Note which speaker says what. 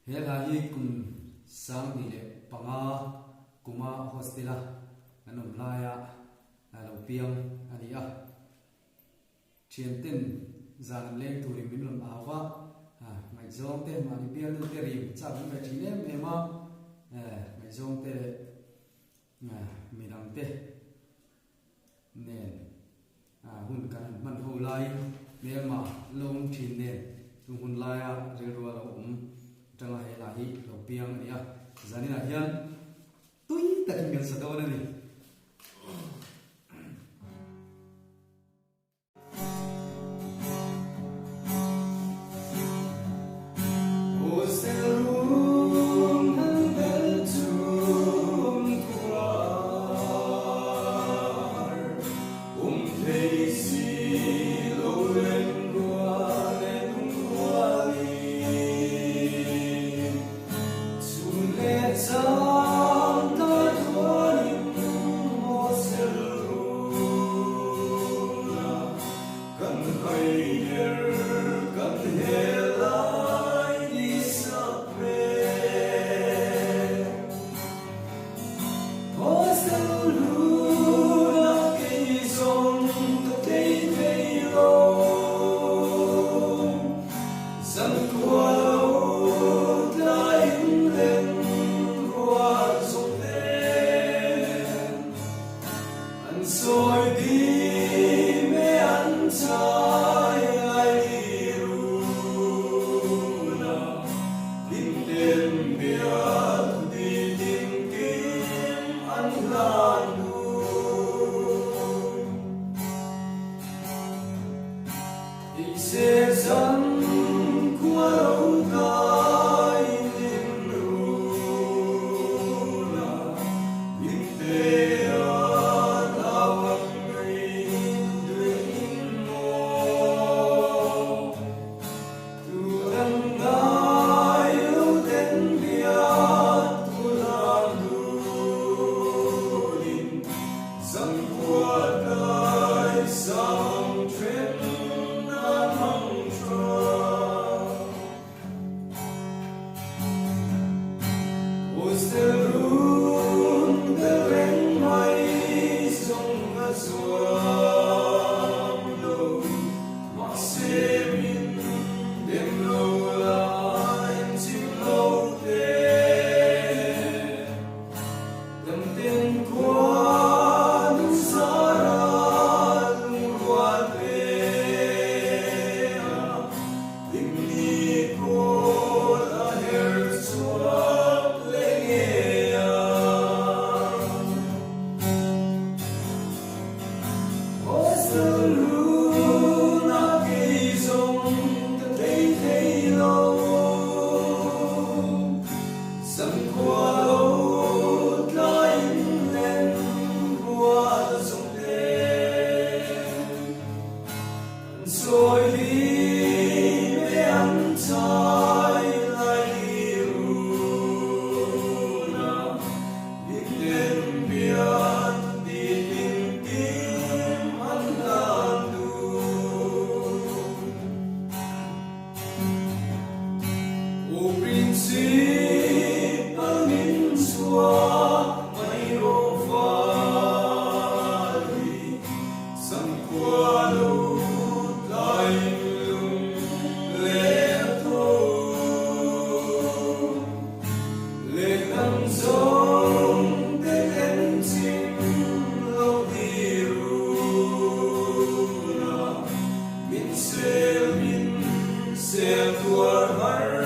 Speaker 1: hela hi kum sang ni le panga kuma hostela anom laya alo piang ani a thianten zan leng turi min lom awa mai zong te mani piang nu te rim chak me thine me ma mai zong te minam te nen hun kan man ho lai me ma long thin nen tu hun laya rilwa lo tanga hela hi lo piang ani a zanina hian tui takin gan sadawana ni
Speaker 2: Sel min sel tuar har